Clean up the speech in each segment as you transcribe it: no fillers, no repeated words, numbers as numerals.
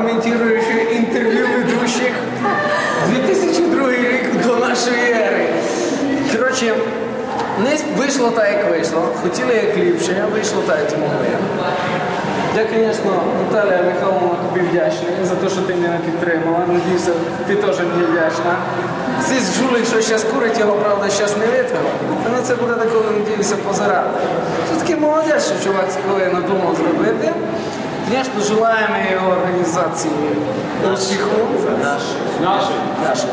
коментуючи інтерв'ю ведущих 2002 рік до нашої ери. Коротше, не вийшло так, як вийшло. Хотіли як ліпше, а вийшло так, як могли. Я, звісно, Наталія Михайловна, тобі вдячний за те, що ти мене підтримала. Надіюся, ти теж мені вдячна. Всі жулик, що зараз курить, його, правда, зараз не витримав. Але це буде такого, надіюся, позирати. Це такий молодець, що чувак коли надумав зробити. Звісно, желаємо його організації успіху. Наші.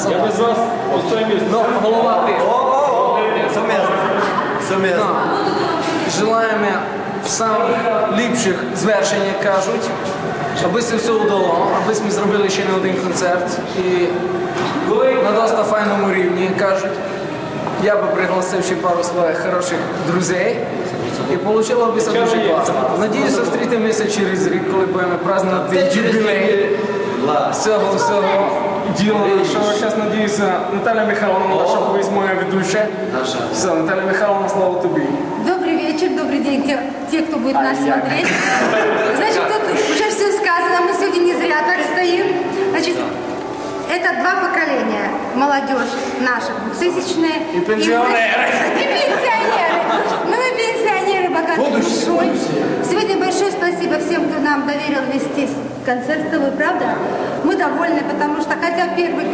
Я без вас пустой місце. Ну, голова ти. Совместно. Желаємо самих ліпших звершень, як кажуть, аби це все вдало, аби ми зробили ще не один концерт і на досить файному рівні, як кажуть. Я би пригласив ще пару своїх хороших друзей і вийшло б це дуже класно. Надіюся, зустрітимося через рік, коли будемо празднувати юбілей всього діла нашого. Зараз, надіюся, Наталя Михайловна, наша колись моя ведуща. Все, Наталя Михайловна, слава тобі. Добрый вечер, добрый день те, кто будет нас смотреть. Значит, тут уже все сказано, мы сегодня не зря так стоим. Значит, это два поколения. Молодежь наша, 2000-е. И пенсионеры. И пенсионеры. Ну и пенсионеры богатые душой. Сегодня большое спасибо всем, кто нам доверил вести концерт с тобой, правда? Мы довольны, потому что, хотя первый,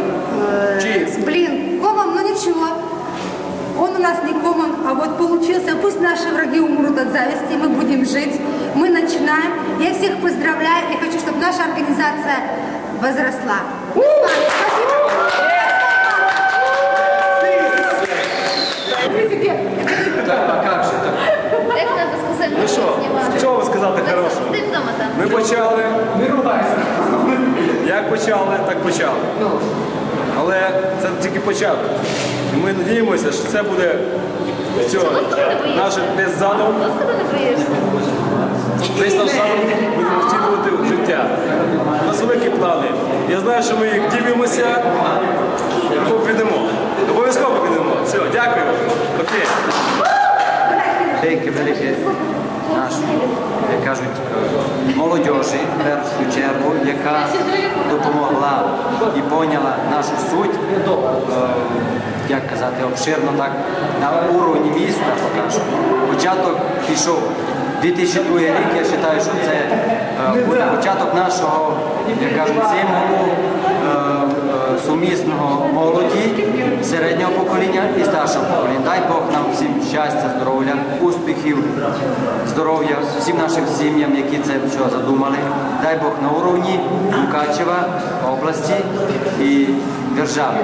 блин, комом, но ничего. Он у нас не комом, а вот получился. Пусть наши враги умрут от зависти, мы будем жить. Мы начинаем. Я всех поздравляю и хочу, чтобы наша организация возросла. Спасибо. Як треба сказати, Ну що, що ви сказати хорошого? Ти вдома там. Ми почали, Не ругайся. як почали, так почали. Але це тільки початок. І ми надіємося, що це буде все, наше десь задум, Ласка, ти не боїшся? десь наш задум будемо втілювати в життя. У нас великі плани. Я знаю, що ми їх дивимося, підемо. Обов'язково підемо. Все, дякую. Окей. Деякі великі наші, як кажуть, молодіжі, в першу чергу, яка допомогла і поняла нашу суть, як казати, обширно так, на уровні міста покажу. Початок пішов 2002 рік, я вважаю, що це буде початок нашого, як кажуть, символу сумісного молоді, середнього покоління і старшого покоління. Дай Бог нам всім щастя, здоров'я, успіхів, здоров'я, всім нашим сім'ям, які це все задумали. Дай Бог на уровні Мукачева, області і держави.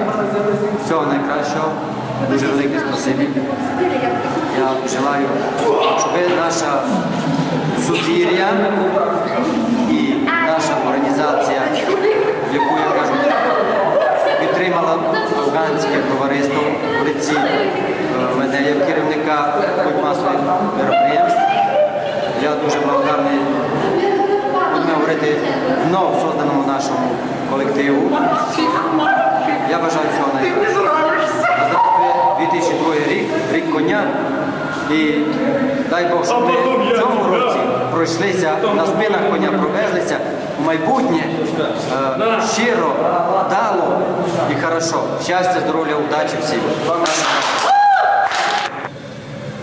Всього найкращого. Дуже велике спасибі. Я желаю, щоб наша сузір'я і наша організація, яку я кажу, підтримала афганське товариство в лиці мене як керівника масових мероприємств. Я дуже благодарний, будемо говорити, вновь созданому нашому колективу. Я бажаю всього найкращого. 2002 рік, рік коня. І дай Бог, щоб ми в цьому році пройшлися, на спинах коня провезлися, в майбутнє щиро, дало і хорошо. Щастя, здоров'я, удачі всім.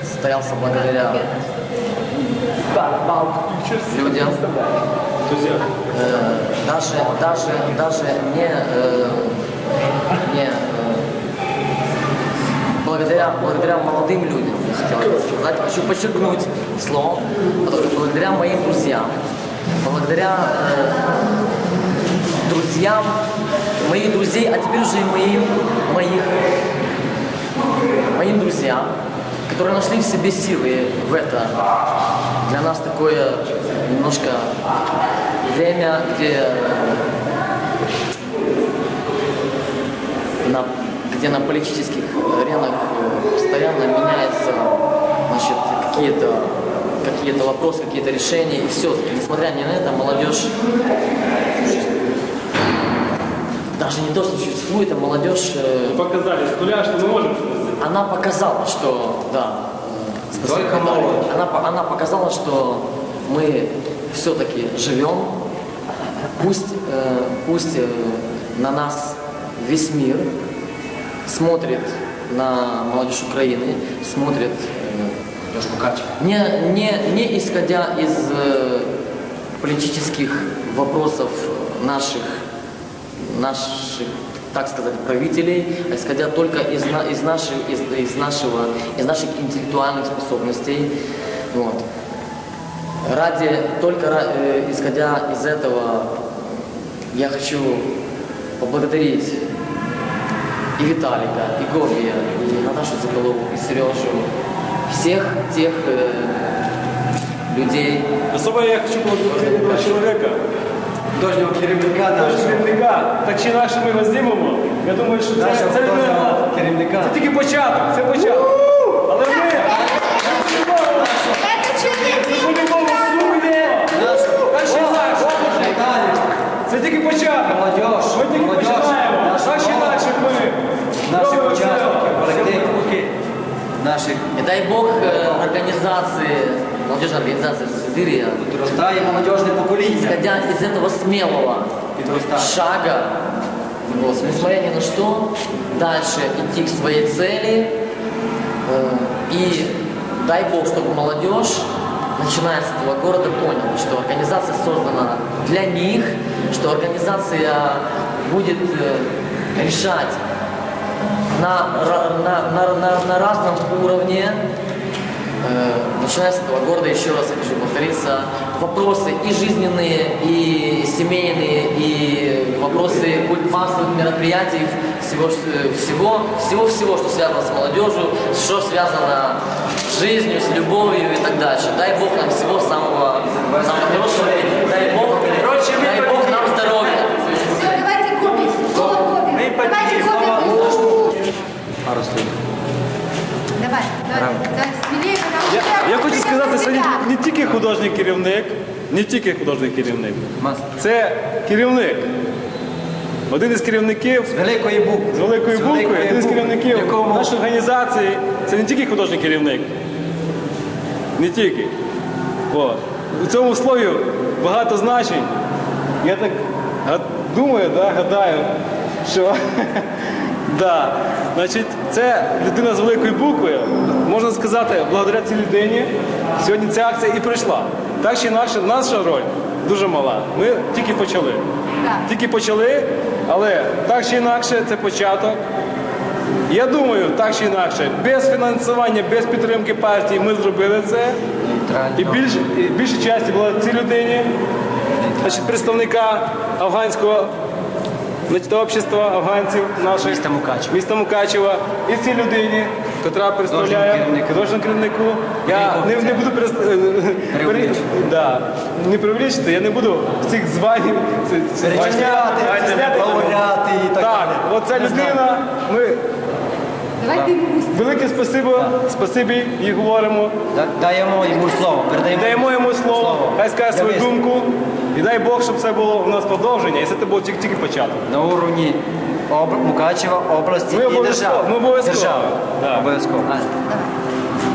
Состоялся благодаря людям, даже не благодаря молодым людям, хотел сказать, хочу подчеркнуть слово, благодаря моим друзьям, благодаря друзьям моих друзей, а теперь уже и моим друзьям, которые нашли в себе силы в это. Для нас такое немножко время, где на политических аренах постоянно меняются, значит, какие-то вопросы, какие-то решения, и все. Несмотря ни на это, молодежь, даже не то, что существует, а молодежь... Показали с нуля, что мы можем. Она показала, что, да, Только молодежь. она показала, что мы все-таки живем, Пусть на нас весь мир смотрит на молодежь Украины, смотрит не исходя из политических вопросов наших, так сказать, правителей, а исходя только из наших интеллектуальных способностей. Вот. Исходя из этого, я хочу поблагодарить и Виталика, и Гобия, и Наташу Соколову, и Сережу, всех тех людей. Особливо я хочу поблагодарити этого чоловіка. Художнього керівника Тож нашого. керівника, так чи інакше ми його знімемо. Я думаю, що Нашого це художнього керівника. Це тільки початок, це початок. Але ми Это чудесно. по-любому судимо. Так чи інакше. Це тільки початок. Молодіж, Ми тільки молодіж, починаємо. наша Так чи інакше ми Наших робимо це. учасників, колективів, наших И дай Бог организации, молодежной организации Сибири, підростає молодіжне покоління. исходя из этого смелого Підростає. шага, вот, несмотря ни на что, дальше идти к своей цели. И дай Бог, чтобы молодежь, начиная с этого города, поняла, что организация создана для них, что организация будет решать на разном уровне, начиная с этого города, еще раз хочу повториться, вопросы и жизненные, и семейные, и вопросы массовых мероприятий, всего, что связано с молодежью, что связано с жизнью, с любовью и так дальше. Дай Бог нам всего самого хорошего, дай Бог нам здоровья. Все, давайте Гоби. Слово Гоби. Давайте Гоби. Пару слів. Давай, смелее, потому что... Я хочу сказати, що Да. не тільки художній керівник, не тільки художній керівник. Мас. Це керівник. Один із керівників З великої букви. з великої З букви, великої один із букви. керівників Якому? нашої організації, це не тільки художній керівник. Не тільки. От. У цьому слові багато значень. Я так думаю, гадаю, що да. Значить, це людина з великої букви. Можна сказати, благодаря цій людині сьогодні ця акція і прийшла. Так чи інакше, наша роль дуже мала. Ми тільки почали. Тільки почали, але так чи інакше це початок. Я думаю, так чи інакше, без фінансування, без підтримки партії ми зробили це. І більша частина була цій людині, значить, представника афганського общества афганців наших міста Мукачева. І цій людині, яка представляє художнього керівнику. Я не буду не привлічити, я не буду цих звань Перечисляти, лауреати і так так, далі. оця людина, ми Давайте ему велике спасибі їй говоримо. Даємо йому слово. Даємо йому слово, хай скаже свою Для виступу. думку. І дай Бог, щоб це було у нас продовження, і це було тільки початок. На уровні Мукачева, області Ми і обов'язково, держави. ми обов'язково. Держави. Да. Обов'язково.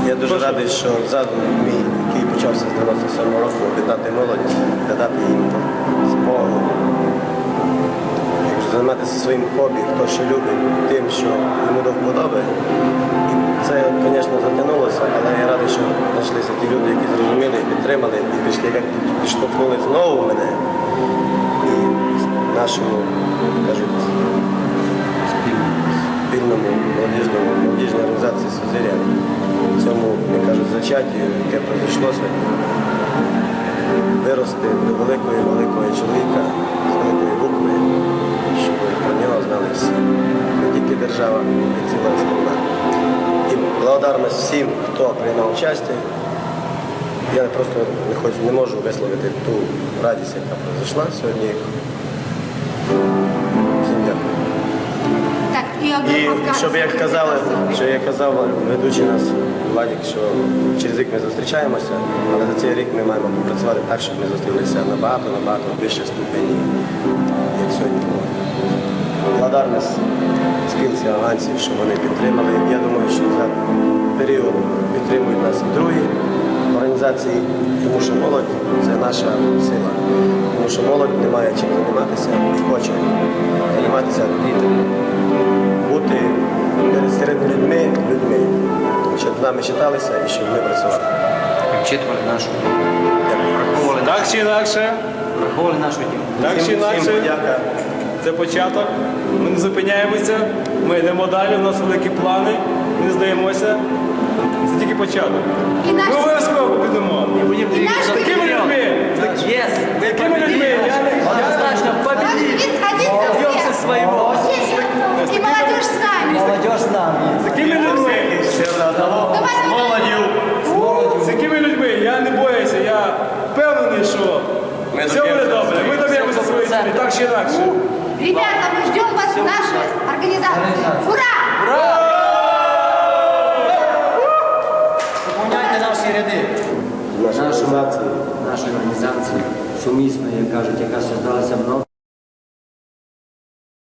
Я дуже радий, що задум мій, який почався з 97 року, об'єднати молодість, додати їм змогу. Якщо займатися своїм хобі, хто що любить, тим, що йому до вподоби. І це, звісно, затягнулося, але я радий, що знайшлися ті люди, які зрозуміли, підтримали і пішли, як підштовхнули знову мене. І нашому, кажуть, спільному молодіжній організації «Сузир'я», цьому, як кажуть, зачатті, яке пройшло сьогодні, вирости до великого чоловіка з великої букви, щоб про нього знали всі, не тільки держава, а й ціла страна. І благодарність всім, хто прийняв участь. Я просто не можу висловити ту радість, яка пройшла сьогодні. Всім дякую. Так, І щоб як казав ведучий нас Владик, що через рік ми зустрічаємося, але за цей рік ми маємо попрацювати так, щоб ми зустрілися набагато вищих ступені, як сьогодні було. Благодарність спілці афганців, що вони підтримали. Я думаю, що за період підтримують нас і другі організації, тому що молодь це наша сила. Тому що молодь не має чим займатися і хоче займатися бути серед людьми, щоб з нами читалися і щоб ми працювали. Вчитували нашу враховували Так чи інакше, враховували нашу дію. так чи Всім інакше, подяка. це початок. Ми не зупиняємося, ми йдемо далі, у нас великі плани, ми не здаємося. Це тільки початок. И Ми наши... обов'язково підемо. Будемо И наш Такими людьми, Єс! такими людьми, Однозначно победим! Добьемся своего! И молодежь с нами. Молодежь с нами! з такими людьми, з такими людьми, я не боюся, я впевнений, що все буде добре. Ми доб'ємося своєї цілі, так чи інакше. Ребята, мы ждем вас в нашей организации. Ура! Поповняйте наші ряди! Наша організація. Наша організація сумісна, як кажуть, яка создалася много